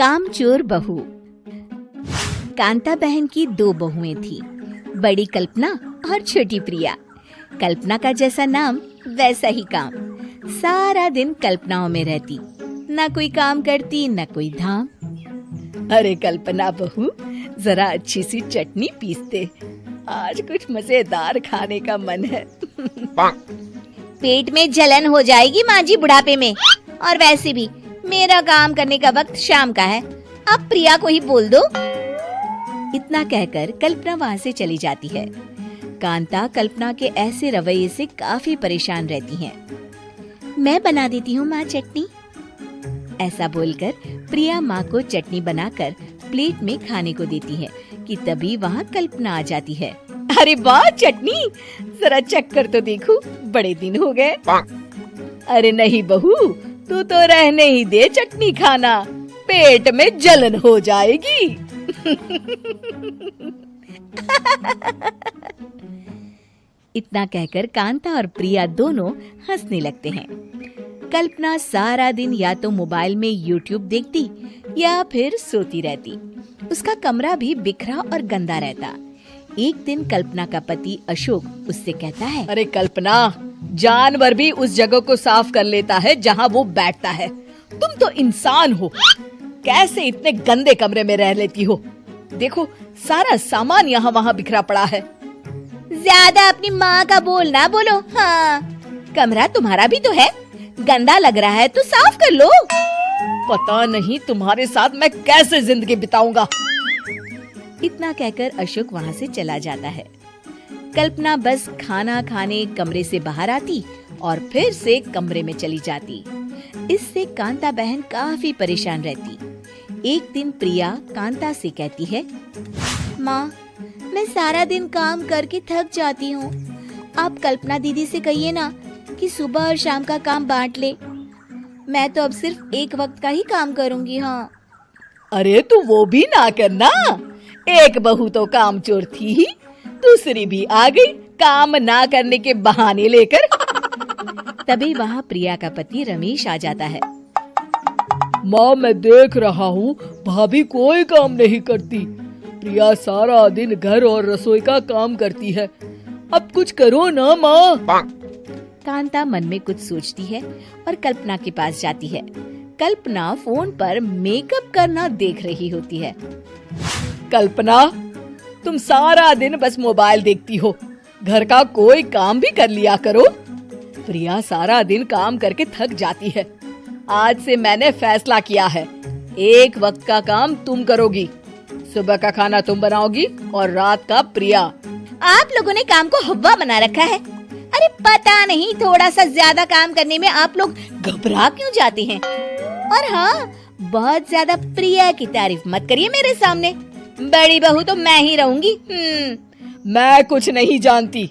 कामचोर बहू। कांता बहन की दो बहुएं थी, बड़ी कल्पना और छोटी प्रिया। कल्पना का जैसा नाम वैसा ही काम। सारा दिन कल्पनाओं में रहती, ना कोई काम करती ना कोई धाम। अरे कल्पना बहू, जरा अच्छी सी चटनी पीसते, आज कुछ मजेदार खाने का मन है। पेट में जलन हो जाएगी माँ जी बुढ़ापे में, और वैसे भी मेरा काम करने का वक्त शाम का है, अब प्रिया को ही बोल दो। इतना कहकर कल्पना वहाँ से चली जाती है। कांता कल्पना के ऐसे रवैये से काफी परेशान रहती हैं। मैं बना देती हूँ माँ चटनी, ऐसा बोलकर प्रिया माँ को चटनी बनाकर प्लेट में खाने को देती है कि तभी वहाँ कल्पना आ जाती है। अरे वाह चटनी, जरा चख कर तो देखूं, बड़े दिन हो गए। अरे नहीं बहू, तू तो रहने ही दे चटनी खाना, पेट में जलन हो जाएगी। इतना कहकर कांता और प्रिया दोनों हंसने लगते हैं। कल्पना सारा दिन या तो मोबाइल में यूट्यूब देखती या फिर सोती रहती। उसका कमरा भी बिखरा और गंदा रहता। एक दिन कल्पना का पति अशोक उससे कहता है, अरे कल्पना, जानवर भी उस जगह को साफ कर लेता है जहाँ वो बैठता है, तुम तो इंसान हो, कैसे इतने गंदे कमरे में रह लेती हो? देखो सारा सामान यहाँ वहाँ बिखरा पड़ा है। ज्यादा अपनी माँ का बोल ना बोलो। हाँ, कमरा तुम्हारा भी तो है, गंदा लग रहा है तो साफ कर लो। पता नहीं तुम्हारे साथ मैं कैसे जिंदगी बिताऊंगा। इतना कहकर अशोक वहाँ से चला जाता है। कल्पना बस खाना खाने कमरे से बाहर आती और फिर से कमरे में चली जाती। इससे कांता बहन काफी परेशान रहती। एक दिन प्रिया कांता से कहती है, माँ, मैं सारा दिन काम करके थक जाती हूँ, आप कल्पना दीदी से कहिए ना कि सुबह और शाम का काम बांट ले। मैं तो अब सिर्फ एक वक्त का ही काम करूँगी। हाँ। अरे तू वो भी ना करना, एक बहू तो कामचोर थी ही, दूसरी भी आ गई काम ना करने के बहाने लेकर। तभी वहाँ प्रिया का पति रमेश आ जाता है। माँ, मैं देख रहा हूँ भाभी कोई काम नहीं करती, प्रिया सारा दिन घर और रसोई का काम करती है, अब कुछ करो ना माँ। कांता मन में कुछ सोचती है और कल्पना के पास जाती है। कल्पना फोन पर मेकअप करना देख रही होती है। कल्पना, तुम सारा दिन बस मोबाइल देखती हो, घर का कोई काम भी कर लिया करो। प्रिया सारा दिन काम करके थक जाती है। आज से मैंने फैसला किया है, एक वक्त का काम तुम करोगी, सुबह का खाना तुम बनाओगी और रात का प्रिया। आप लोगों ने काम को हवा बना रखा है। अरे पता नहीं थोड़ा सा ज्यादा काम करने में आप लोग घबरा क्यों जाते हैं। और हाँ, बहुत ज्यादा प्रिया की तारीफ मत करिए मेरे सामने, बड़ी बहू तो मैं ही रहूंगी। मैं कुछ नहीं जानती,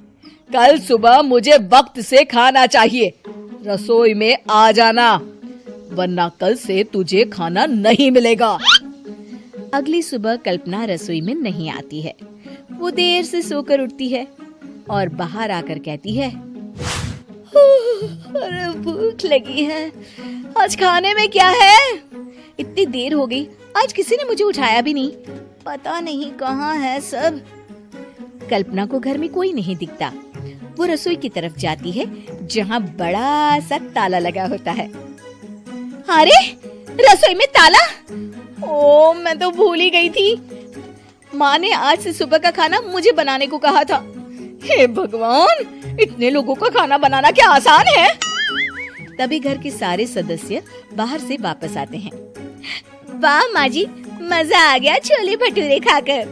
कल सुबह मुझे वक्त से खाना चाहिए, रसोई में आ जाना, वरना कल से तुझे खाना नहीं मिलेगा। अगली सुबह कल्पना रसोई में नहीं आती है। वो देर से सोकर उठती है और बाहर आकर कहती है, अरे भूख लगी है, आज खाने में क्या है? इतनी देर हो गई, आज किसी ने मुझे उठाया भी नहीं, पता नहीं कहाँ है सब। कल्पना को घर में कोई नहीं दिखता। वो रसोई की तरफ जाती है जहाँ बड़ा सा ताला लगा होता है। अरे रसोई में ताला? ओ, मैं तो भूल ही गई थी। माँ ने आज से सुबह का खाना मुझे बनाने को कहा था। हे भगवान, इतने लोगों का खाना बनाना क्या आसान है? तभी घर के सारे सदस्य बाहर से वापस आते हैं। वाह माँ जी, मजा आ गया छोले भटूरे खाकर।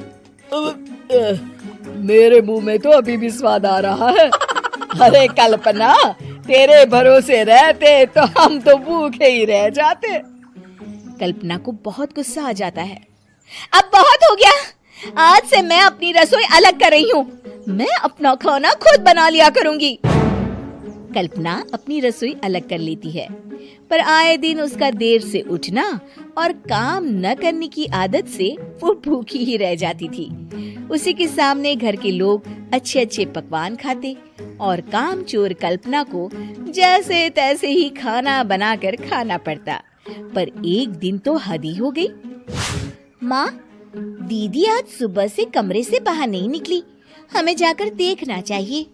मेरे मुंह में तो अभी भी स्वाद आ रहा है। अरे कल्पना, तेरे भरोसे रहते तो हम तो भूखे ही रह जाते। कल्पना को बहुत गुस्सा आ जाता है। अब बहुत हो गया, आज से मैं अपनी रसोई अलग कर रही हूँ, मैं अपना खाना खुद बना लिया करूँगी। कल्पना अपनी रसोई अलग कर लेती है, पर आए दिन उसका देर से उठना और काम न करने की आदत से वो भूखी ही रह जाती थी। उसी के सामने घर के लोग अच्छे अच्छे पकवान खाते और कामचोर कल्पना को जैसे तैसे ही खाना बनाकर खाना पड़ता। पर एक दिन तो हद ही हो गई। माँ, दीदी आज सुबह से कमरे से बाहर नहीं निकली, हमें जाकर देखना चाहिए।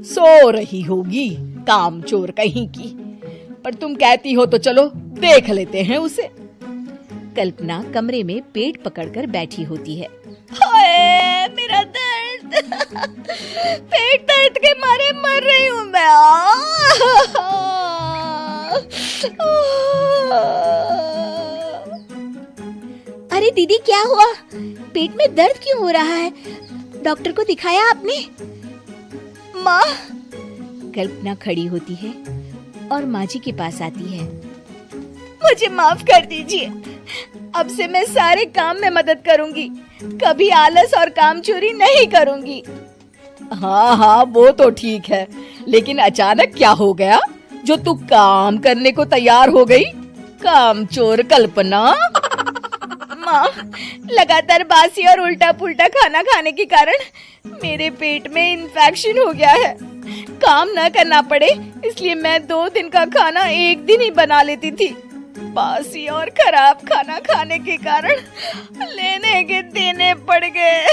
सो रही होगी काम चोर कहीं की, पर तुम कहती हो तो चलो देख लेते हैं उसे। कल्पना कमरे में पेट पकड़कर बैठी होती है। हाय मेरा दर्द, पेट दर्द के मारे मर रही हूँ मैं। अरे दीदी, क्या हुआ? पेट में दर्द क्यों हो रहा है? डॉक्टर को दिखाया आपने? माँ। कल्पना खड़ी होती है और माँ जी के पास आती है। मुझे माफ कर दीजिए, अब से मैं सारे काम में मदद करूंगी, कभी आलस और काम चोरी नहीं करूंगी। हाँ हाँ, वो तो ठीक है, लेकिन अचानक क्या हो गया जो तू काम करने को तैयार हो गई? काम चोर कल्पना। माँ, लगातार बासी और उल्टा पुल्टा खाना खाने के कारण मेरे पेट में इन्फेक्शन हो गया है। काम न करना पड़े इसलिए मैं 2 दिन का खाना एक दिन ही बना लेती थी। बासी और खराब खाना खाने के कारण लेने के देने पड़ गए।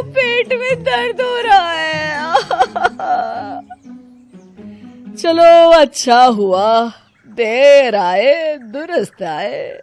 पेट में दर्द हो रहा है। चलो अच्छा हुआ, देर आए दुरुस्त आए।